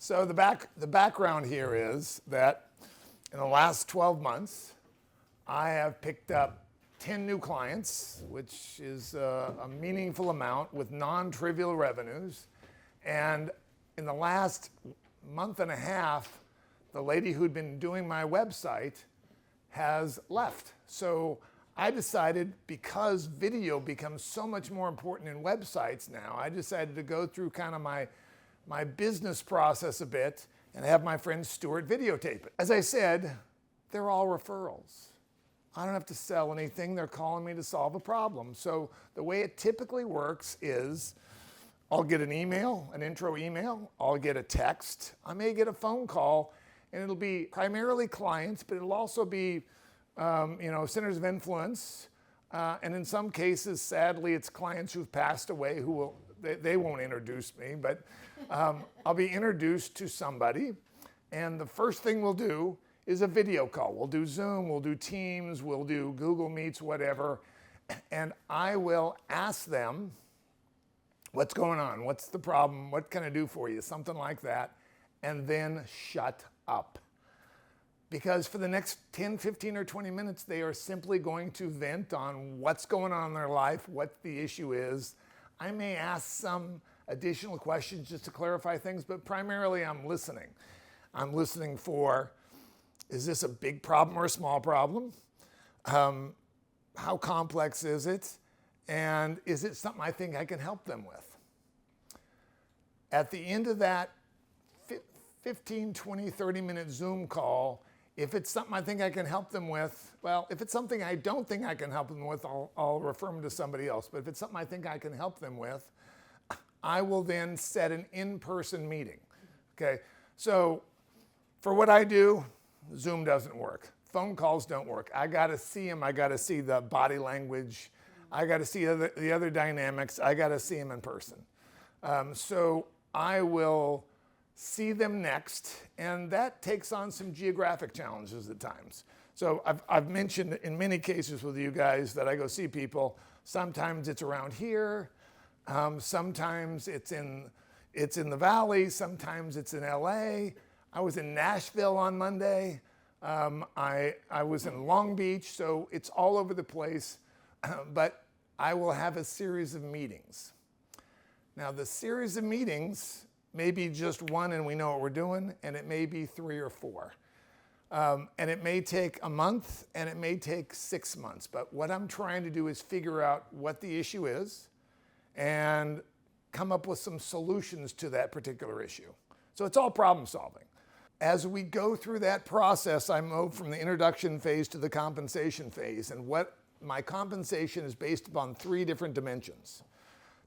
So the background here is that in the last 12 months, I have picked up 10 new clients, which is a meaningful amount with non-trivial revenues. And in the last month and a half, the lady who'd been doing my website has left. So I decided, because video becomes so much more important in websites now, I decided to go through kind of my business process a bit and have my friend Stuart videotape it. As I said, they're all referrals. I don't have to sell anything. They're calling me to solve a problem. So the way it typically works is I'll get an email, an intro email. I'll get a text. I may get a phone call, and it'll be primarily clients, but it'll also be centers of influence. And in some cases, sadly, it's clients who've passed away who they won't introduce me, but I'll be introduced to somebody. And the first thing we'll do is a video call. We'll do Zoom, we'll do Teams, we'll do Google Meets, whatever. And I will ask them, what's going on? What's the problem? What can I do for you? Something like that. And then shut up. Because for the next 10, 15, or 20 minutes, they are simply going to vent on what's going on in their life, what the issue is. I may ask some additional questions just to clarify things, but primarily I'm listening. I'm listening for, is this a big problem or a small problem? How complex is it? And is it something I think I can help them with? At the end of that 15, 20, 30-minute Zoom call, if it's something I think I can help them with, well, if it's something I don't think I can help them with, I'll refer them to somebody else. But if it's something I think I can help them with, I will then set an in-person meeting. Okay, so for what I do, Zoom doesn't work. Phone calls don't work. I got to see them. I got to see the body language. I got to see the other dynamics. I got to see them in person. So I will see them next, and that takes on some geographic challenges at times. So I've mentioned in many cases with you guys that I go see people. Sometimes it's around here. Sometimes it's in the Valley. Sometimes it's in LA. I was in Nashville on Monday. I was in Long Beach, so it's all over the place. But I will have a series of meetings. Now, the series of meetings may be just one and we know what we're doing, and it may be 3 or 4. And it may take a month, and it may take 6 months. But what I'm trying to do is figure out what the issue is and come up with some solutions to that particular issue. So it's all problem solving. As we go through that process, I move from the introduction phase to the compensation phase. And what my compensation is based upon 3 different dimensions.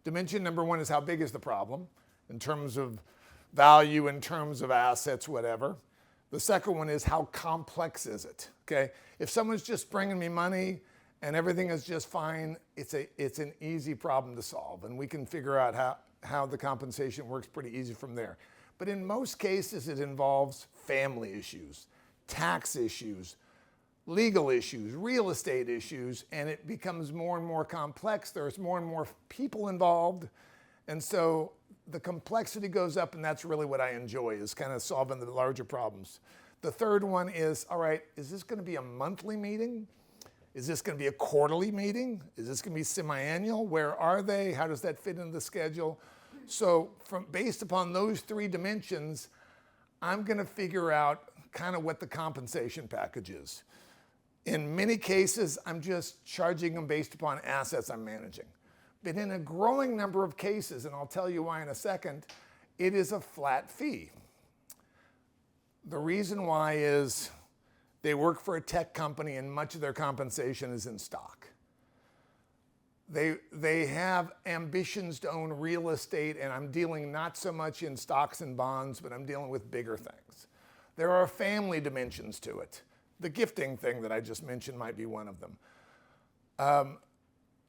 Dimension number 1 is how big is the problem in terms of value, in terms of assets, whatever. The second one is how complex is it, okay? If someone's just bringing me money and everything is just fine, it's an easy problem to solve. And we can figure out how the compensation works pretty easy from there. But in most cases, it involves family issues, tax issues, legal issues, real estate issues, and it becomes more and more complex. There's more and more people involved. And so the complexity goes up, and that's really what I enjoy, is kind of solving the larger problems. The third one is, all right, is this going to be a monthly meeting? Is this going to be a quarterly meeting? Is this going to be semi-annual? Where are they? How does that fit into the schedule? So based upon those 3 dimensions, I'm going to figure out kind of what the compensation package is. In many cases, I'm just charging them based upon assets I'm managing. But in a growing number of cases, and I'll tell you why in a second, it is a flat fee. The reason why is they work for a tech company and much of their compensation is in stock. They have ambitions to own real estate, and I'm dealing not so much in stocks and bonds, but I'm dealing with bigger things. There are family dimensions to it. The gifting thing that I just mentioned might be one of them.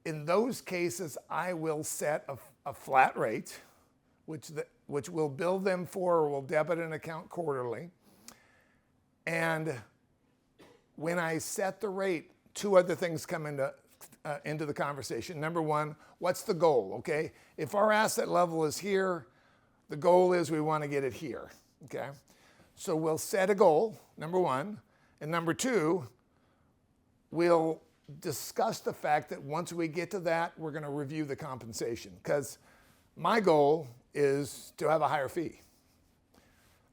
In those cases, I will set a flat rate, which will bill them for or will debit an account quarterly. And when I set the rate, 2 other things come into the conversation. Number 1, what's the goal, okay? If our asset level is here, the goal is we want to get it here. okay? So we'll set a goal, number one, and number two, we'll discuss the fact that once we get to that, we're going to review the compensation, because my goal is to have a higher fee.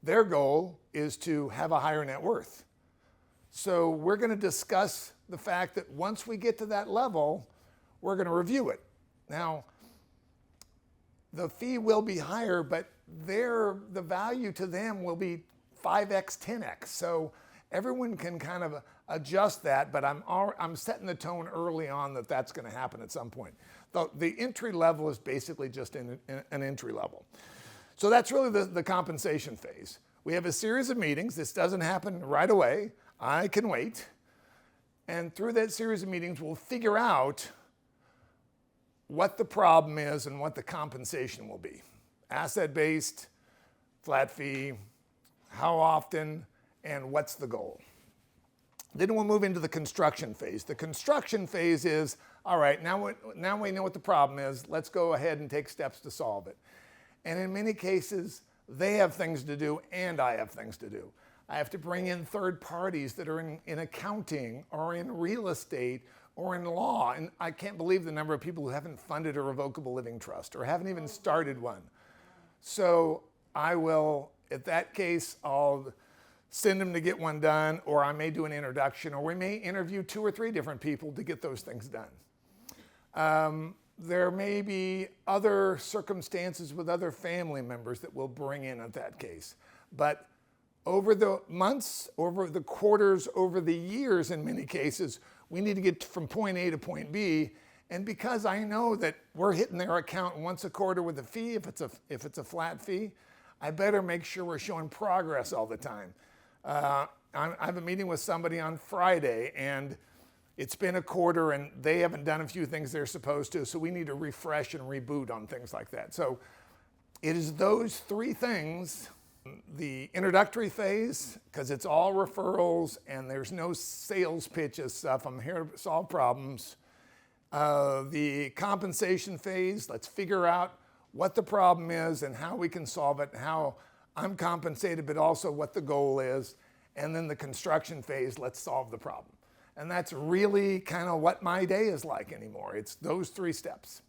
Their goal is to have a higher net worth. So we're going to discuss the fact that once we get to that level, we're going to review it. Now, the fee will be higher, but the value to them will be 5x, 10x. So everyone can kind of adjust that, but I'm setting the tone early on that that's going to happen at some point. The entry level is basically just an entry level. So that's really the compensation phase. We have a series of meetings. This doesn't happen right away. I can wait. And through that series of meetings, we'll figure out what the problem is and what the compensation will be. Asset-based, flat fee, how often, and what's the goal. Then we'll move into the construction phase. The construction phase is, all right, now we know what the problem is. Let's go ahead and take steps to solve it. And in many cases, they have things to do and I have things to do. I have to bring in third parties that are in accounting or in real estate or in law. And I can't believe the number of people who haven't funded a revocable living trust or haven't even started one. So I will, at that case, I'll send them to get one done, or I may do an introduction, or we may interview 2 or 3 different people to get those things done. There may be other circumstances with other family members that we'll bring in at that case. But over the months, over the quarters, over the years in many cases, we need to get from point A to point B. And because I know that we're hitting their account once a quarter with a fee, if it's a flat fee, I better make sure we're showing progress all the time. I have a meeting with somebody on Friday, and it's been a quarter and they haven't done a few things they're supposed to, so we need to refresh and reboot on things like that. So it is those 3 things: the introductory phase, because it's all referrals and there's no sales pitches stuff. I'm here to solve problems. The compensation phase, let's figure out what the problem is and how we can solve it, and how I'm compensated, but also what the goal is. And then the construction phase, let's solve the problem. And that's really kind of what my day is like anymore. It's those 3 steps.